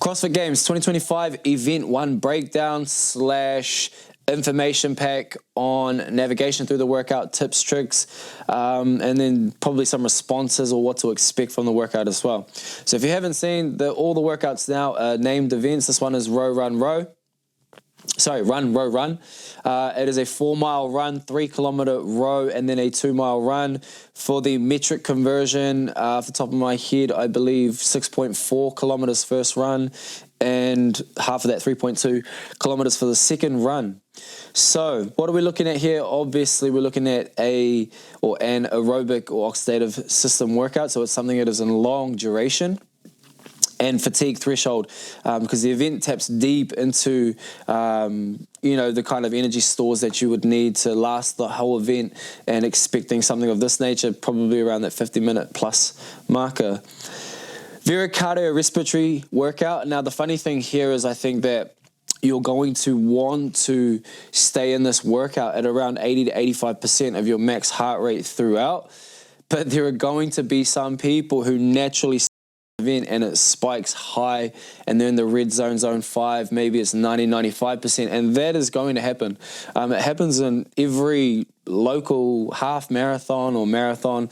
CrossFit Games 2025 Event 1 breakdown / information pack on navigation through the workout, tips, tricks, and then probably some responses or what to expect from the workout as well. So if you haven't seen, all the workouts now are named events. This one is row, run, row. Sorry, run, row, run. It is a 4-mile run, 3-kilometer row, and then a 2-mile run. For the metric conversion, off the top of my head, I believe 6.4 kilometers first run, and half of that, 3.2 kilometers for the second run. So what are we looking at here? Obviously, we're looking at an aerobic or oxidative system workout. So it's something that is in long duration and fatigue threshold, because the event taps deep into, the kind of energy stores that you would need to last the whole event, and expecting something of this nature, probably around that 50-minute plus marker. Very cardiorespiratory workout. Now, the funny thing here is I think that you're going to want to stay in this workout at around 80 to 85% of your max heart rate throughout, but there are going to be some people who naturally event and it spikes high and they're in the red zone, zone 5, maybe it's 90-95%, and that is going to happen. It happens in every local half marathon or marathon.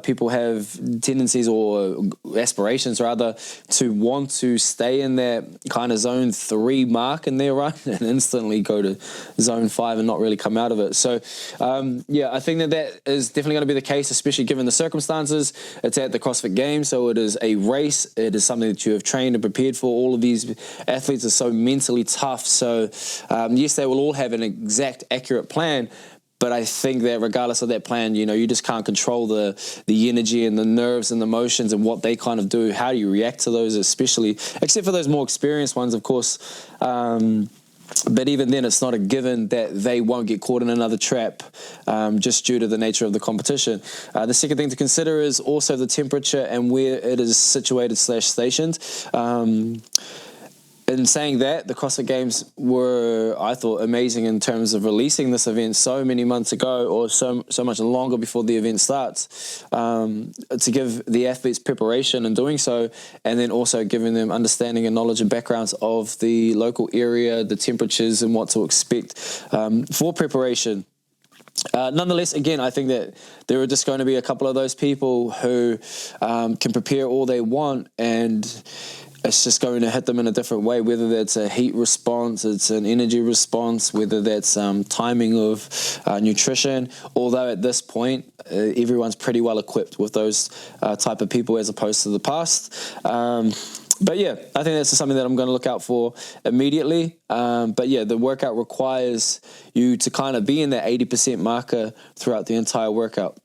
People have tendencies or aspirations rather to want to stay in that kind of zone 3 mark in their run and instantly go to zone 5 and not really come out of it. So I think that is definitely going to be the case, especially given the circumstances. It's at the CrossFit Games, so it is a race. It is something that you have trained and prepared for. All of these athletes are so mentally tough. So yes, they will all have an exact, accurate plan, but I think that regardless of that plan, you just can't control the energy and the nerves and the emotions and what they kind of do. How do you react to those, especially, except for those more experienced ones, of course. But even then, it's not a given that they won't get caught in another trap just due to the nature of the competition. The second thing to consider is also the temperature and where it is situated / stationed. In saying that, the CrossFit Games were, I thought, amazing in terms of releasing this event so many months ago, or so much longer before the event starts, to give the athletes preparation in doing so, and then also giving them understanding and knowledge and backgrounds of the local area, the temperatures, and what to expect for preparation. Nonetheless, again, I think that there are just going to be a couple of those people who can prepare all they want, and it's just going to hit them in a different way, whether that's a heat response, it's an energy response, whether that's timing of nutrition. Although at this point, everyone's pretty well equipped with those type of people as opposed to the past. But yeah, I think that's something that I'm going to look out for immediately. But yeah, the workout requires you to kind of be in that 80% marker throughout the entire workout.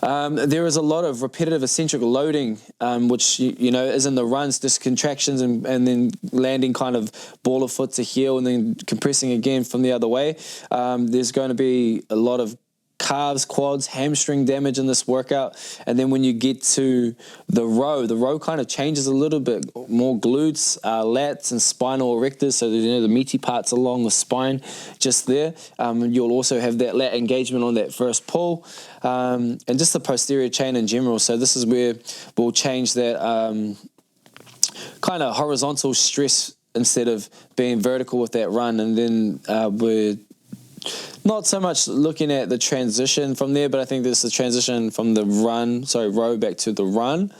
There is a lot of repetitive eccentric loading, which, is in the runs, just contractions and then landing kind of ball of foot to heel and then compressing again from the other way. There's going to be a lot of calves, quads, hamstring damage in this workout. And then when you get to the row kind of changes a little bit, more glutes, lats and spinal erectors, so the meaty parts along the spine just there. You'll also have that lat engagement on that first pull, and just the posterior chain in general. So this is where we'll change that kind of horizontal stress instead of being vertical with that run. And then we're not so much looking at the transition from there, but I think this is the transition from the row back to the run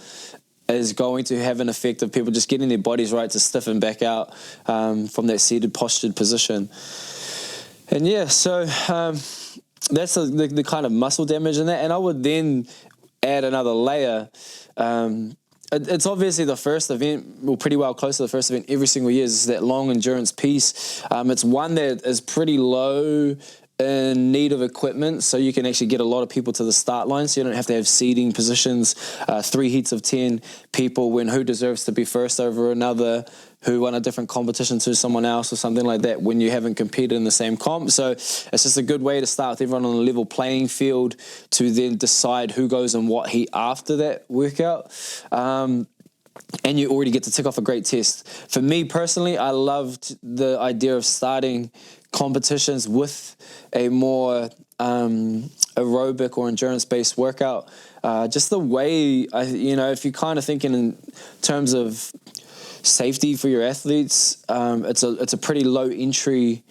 is going to have an effect of people just getting their bodies right to stiffen back out from that seated postured position. And yeah, so that's the kind of muscle damage in that. And I would then add another layer. It's obviously the first event, well, pretty well close to the first event every single year, is that long endurance piece. It's one that is pretty low in need of equipment, so you can actually get a lot of people to the start line, so you don't have to have seating positions, 3 heats of 10 people, when who deserves to be first over another, who won a different competition to someone else or something like that when you haven't competed in the same comp. So it's just a good way to start with everyone on a level playing field to then decide who goes in what heat after that workout. And you already get to tick off a great test. For me personally, I loved the idea of starting competitions with a more aerobic or endurance-based workout. Just the way, if you're kind of thinking in terms of safety for your athletes. It's a pretty low entry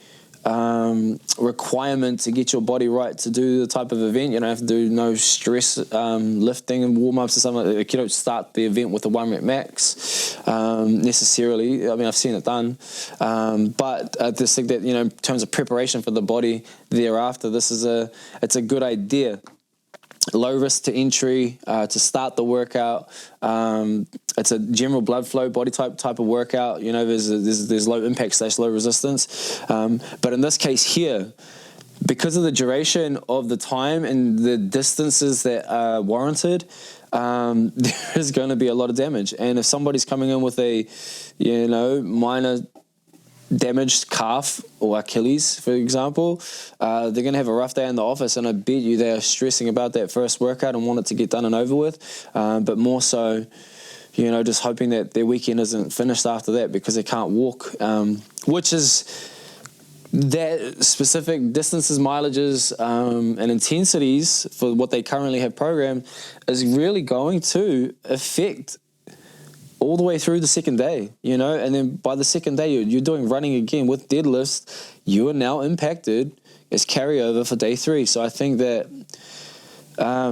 requirement to get your body right to do the type of event. You don't have to do no stress lifting and warm-ups or something like that. You don't start the event with a 1 rep max necessarily. I mean, I've seen it done, but I just think that, in terms of preparation for the body thereafter, it's a good idea. Low risk to entry to start the workout. It's a general blood flow body type of workout. There's low impact / low resistance. But in this case here, because of the duration of the time and the distances that are warranted, there is going to be a lot of damage. And if somebody's coming in with a, minor damaged calf or Achilles, for example, they're going to have a rough day in the office, and I bet you they are stressing about that first workout and want it to get done and over with, but more so, just hoping that their weekend isn't finished after that because they can't walk, which is that specific distances, mileages, and intensities for what they currently have programmed is really going to affect all the way through the second day, and then by the second day, you're doing running again with deadlifts. You are now impacted as carryover for day 3. So I think that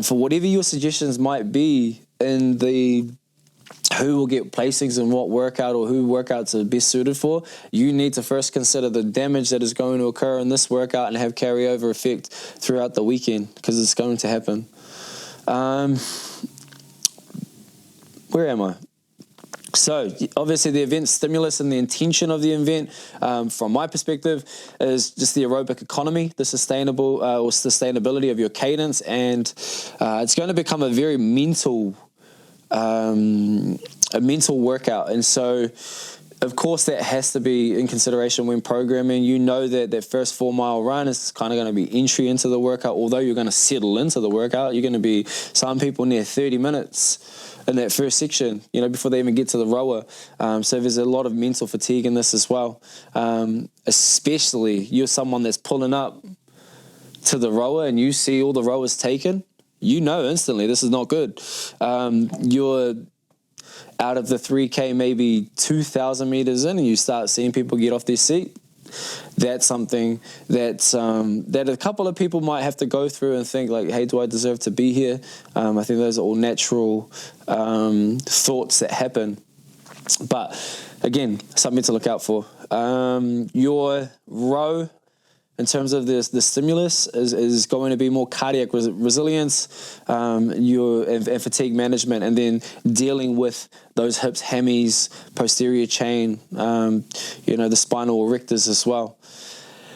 for whatever your suggestions might be in the who will get placings in what workout or who workouts are best suited for, you need to first consider the damage that is going to occur in this workout and have carryover effect throughout the weekend, because it's going to happen. Where am I? So obviously the event stimulus and the intention of the event, from my perspective, is just the aerobic economy, the sustainability of your cadence, and it's going to become a very mental workout. And so, of course, that has to be in consideration when programming. That first 4 mile run is kind of going to be entry into the workout. Although you're going to settle into the workout, you're going to be some people near 30 minutes in that first section, before they even get to the rower. So there's a lot of mental fatigue in this as well. Especially you're someone that's pulling up to the rower and you see all the rowers taken, instantly this is not good. You're out of the 3K, maybe 2,000 meters in, and you start seeing people get off their seat. That's something that a couple of people might have to go through and think like, hey, do I deserve to be here? I think those are all natural thoughts that happen. But again, something to look out for. Your row, in terms of the stimulus, is going to be more cardiac resilience, and fatigue management, and then dealing with those hips, hammies, posterior chain, the spinal erectors as well.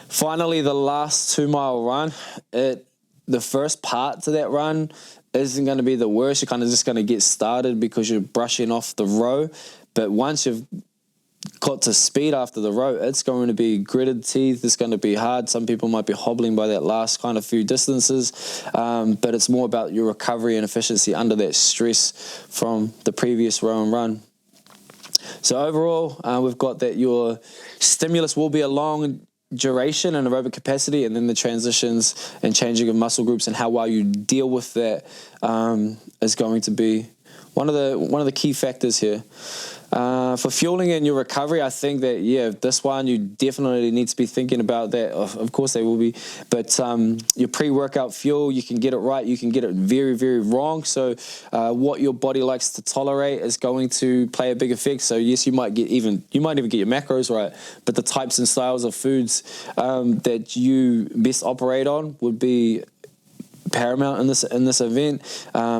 Finally, the last 2 mile run, the first part to that run isn't going to be the worst. You're kind of just going to get started because you're brushing off the row. But once you've got to speed after the row, it's going to be gritted teeth. It's going to be hard. Some people might be hobbling by that last kind of few distances, but it's more about your recovery and efficiency under that stress from the previous row and run. So overall, we've got that your stimulus will be a long duration and aerobic capacity, and then the transitions and changing of muscle groups and how well you deal with that is going to be one of the key factors here. For fueling and your recovery, I think that, this one, you definitely need to be thinking about that. Of course they will be. But your pre-workout fuel, you can get it right. You can get it very, very wrong. So what your body likes to tolerate is going to play a big effect. So yes, you might even get your macros right. But the types and styles of foods that you best operate on would be paramount in this event.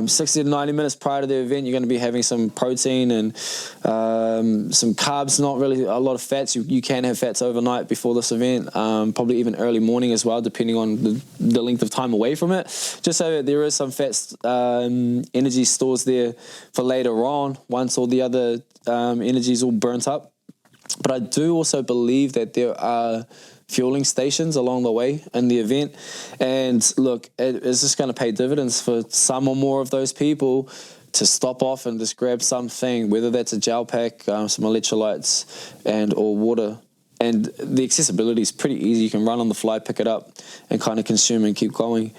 60 to 90 minutes prior to the event, you're going to be having some protein and some carbs, not really a lot of fats. You can have fats overnight before this event, probably even early morning as well, depending on the length of time away from it, just so that there is some fats, energy stores there for later on once all the other energy is all burnt up. But I do also believe that there are fueling stations along the way in the event, and look, it's just going to pay dividends for some or more of those people to stop off and just grab something, whether that's a gel pack, some electrolytes, and or water. And the accessibility is pretty easy. You can run on the fly, pick it up, and kind of consume and keep going.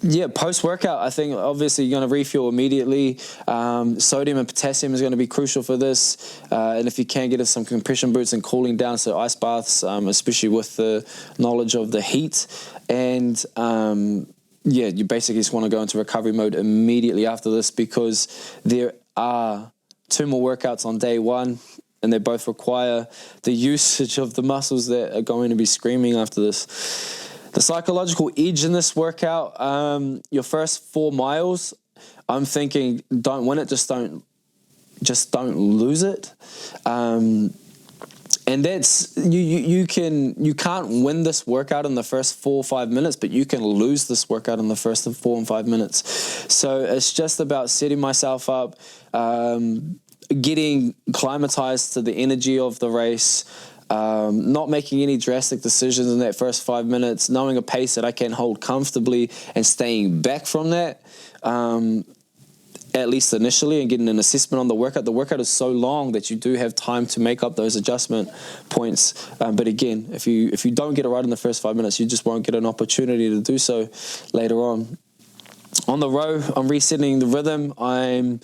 Yeah, post-workout, I think obviously you're going to refuel immediately. Sodium and potassium is going to be crucial for this. And if you can get some compression boots and cooling down, so ice baths, especially with the knowledge of the heat. And you basically just want to go into recovery mode immediately after this, because there are 2 more workouts on day 1, and they both require the usage of the muscles that are going to be screaming after this. The psychological edge in this workout, your first 4 miles, I'm thinking don't win it, just don't lose it. And that's you can't win this workout in the first 4 or 5 minutes, but you can lose this workout in the first 4 and 5 minutes. So it's just about setting myself up, getting acclimatized to the energy of the race. Not making any drastic decisions in that first 5 minutes, knowing a pace that I can hold comfortably and staying back from that, at least initially, and getting an assessment on the workout. The workout is so long that you do have time to make up those adjustment points. But again, if you don't get it right in the first 5 minutes, you just won't get an opportunity to do so later on. On the row, I'm resetting the rhythm. I'm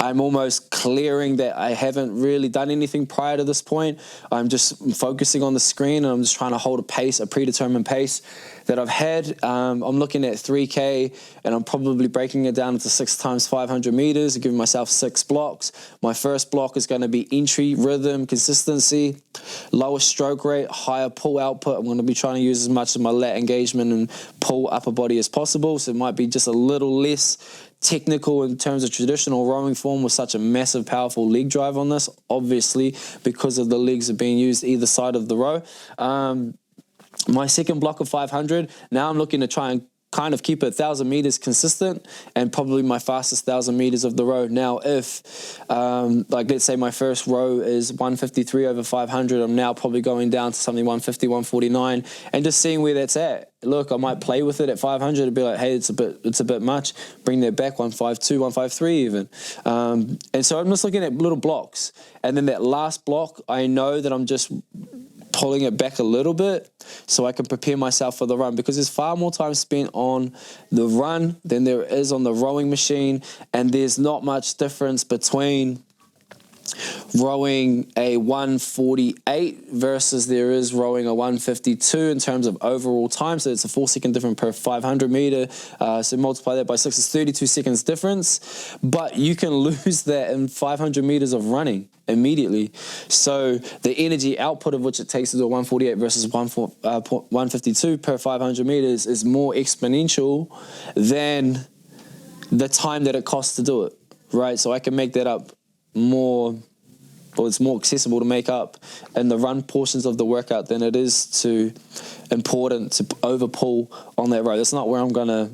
almost clearing that I haven't really done anything prior to this point. I'm just focusing on the screen, and I'm just trying to hold a predetermined pace that I've had. I'm looking at 3K, and I'm probably breaking it down into 6 times 500 meters, giving myself 6 blocks. My first block is going to be entry, rhythm, consistency, lower stroke rate, higher pull output. I'm going to be trying to use as much of my lat engagement and pull upper body as possible, so it might be just a little less technical in terms of traditional rowing form with such a massive, powerful leg drive on this, obviously, because of the legs are being used either side of the row. My second block of 500, now I'm looking to try and kind of keep 1,000 meters consistent, and probably my fastest 1,000 meters of the row. Now, if, let's say my first row is 153 over 500, I'm now probably going down to something 150, 149, and just seeing where that's at. Look, I might play with it at 500 and be like, hey, it's a bit much. Bring that back 152, 153 even. And so I'm just looking at little blocks. And then that last block, I know that I'm just pulling it back a little bit so I can prepare myself for the run, because there's far more time spent on the run than there is on the rowing machine, and there's not much difference between rowing a 148 versus there is rowing a 152 in terms of overall time. So it's a 4-second difference per 500 meter. So multiply that by 6, it's 32 seconds difference. But you can lose that in 500 meters of running immediately. So the energy output of which it takes to do a 148 versus 152 per 500 meters is more exponential than the time that it costs to do it, right? So I can make that up it's more accessible to make up in the run portions of the workout than it is important to over pull on that row. That's not where I'm going to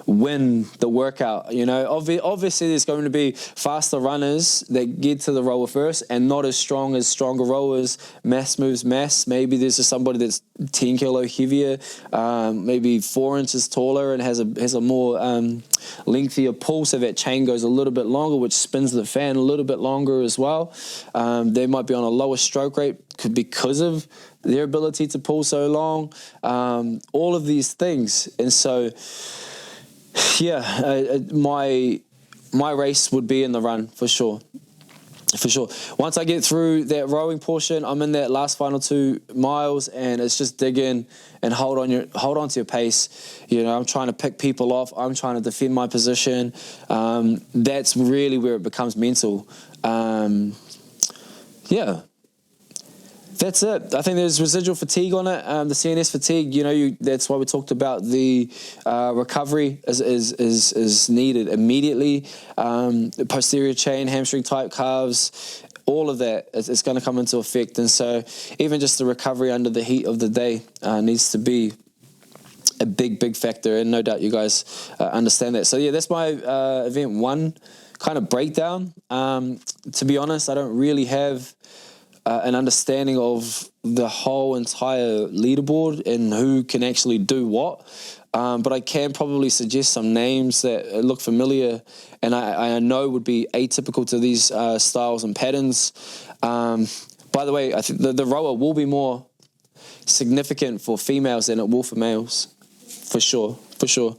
win the workout. You know, obviously there's going to be faster runners that get to the rower first and not as strong as stronger rowers. Mass moves mass. Maybe there's just somebody that's 10 kilo heavier, maybe 4 inches taller and has a more lengthier pull, so that chain goes a little bit longer, which spins the fan a little bit longer as well. They might be on a lower stroke rate because of their ability to pull so long. All of these things. And so my race would be in the run for sure. Once I get through that rowing portion, I'm in that last final 2 miles, and it's just dig in and hold on to your pace. You know, I'm trying to pick people off. I'm trying to defend my position. That's really where it becomes mental. That's it. I think there's residual fatigue on it. The CNS fatigue, you know, that's why we talked about the recovery is needed immediately. The posterior chain, hamstring tight calves, all of that is going to come into effect. And so even just the recovery under the heat of the day needs to be a big factor. And no doubt you guys understand that. So yeah, that's my event 1 kind of breakdown. To be honest, I don't really have an understanding of the whole entire leaderboard and who can actually do what. But I can probably suggest some names that look familiar and I know would be atypical to these styles and patterns. By the way, I think the rower will be more significant for females than it will for males, for sure. for sure.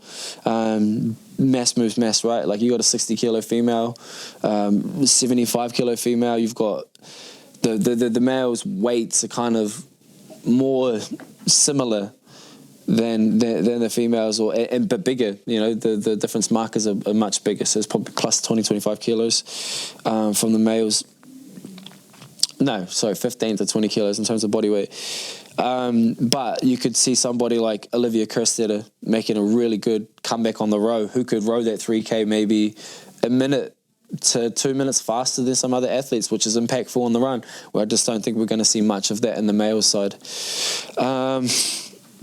Mass moves mass, right? Like you got a 60 kilo female, 75 kilo female. You've got the male's weights are kind of more similar than the females, but bigger. You know, the difference markers are much bigger. So it's probably plus 20, 25 kilos from the males. No, sorry, 15 to 20 kilos in terms of body weight. But you could see somebody like Olivia Kerstetter making a really good comeback on the row, who could row that 3K maybe a minute to 2 minutes faster than some other athletes, which is impactful on the run, where I just don't think we're going to see much of that in the male side.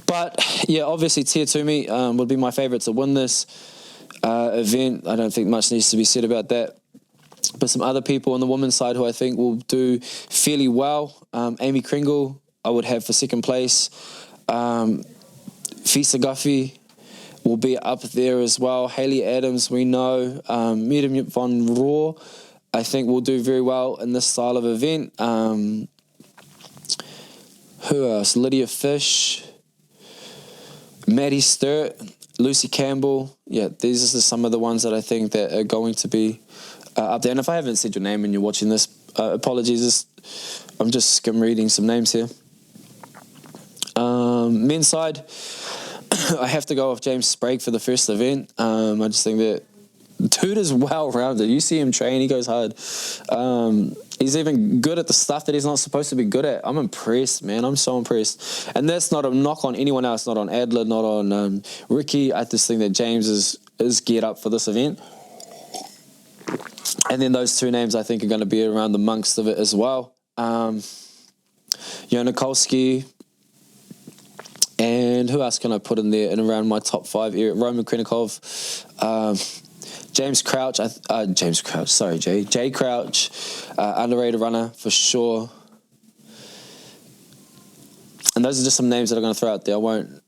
But yeah, obviously Tia Toomey would be my favourite to win this event. I don't think much needs to be said about that. But some other people on the women's side who I think will do fairly well. Amy Kringle, I would have for second place. Fisa Guffey will be up there as well. Hayley Adams, we know. Miriam von Rohr, I think will do very well in this style of event. Who else? Lydia Fish, Maddie Sturt, Lucy Campbell. Yeah, these are some of the ones that I think that are going to be up there. And if I haven't said your name and you're watching this, apologies. I'm just skim reading some names here. Men's side, I have to go off James Sprague for the first event. I just think that dude is well-rounded. You see him train, he goes hard. He's even good at the stuff that he's not supposed to be good at. I'm impressed, man. I'm so impressed. And that's not a knock on anyone else, not on Adler, not on Ricky. I just think that James is geared up for this event. And then those two names I think are going to be around amongst of it as well. Jonikolski. And who else can I put in there and around my top 5 area? Roman Krenikov, Jay Crouch, underrated runner for sure. And those are just some names that I'm going to throw out there. I won't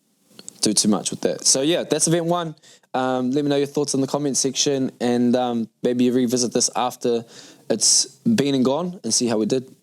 do too much with that. So yeah, that's event 1. Let me know your thoughts in the comment section, and maybe you revisit this after it's been and gone and see how we did.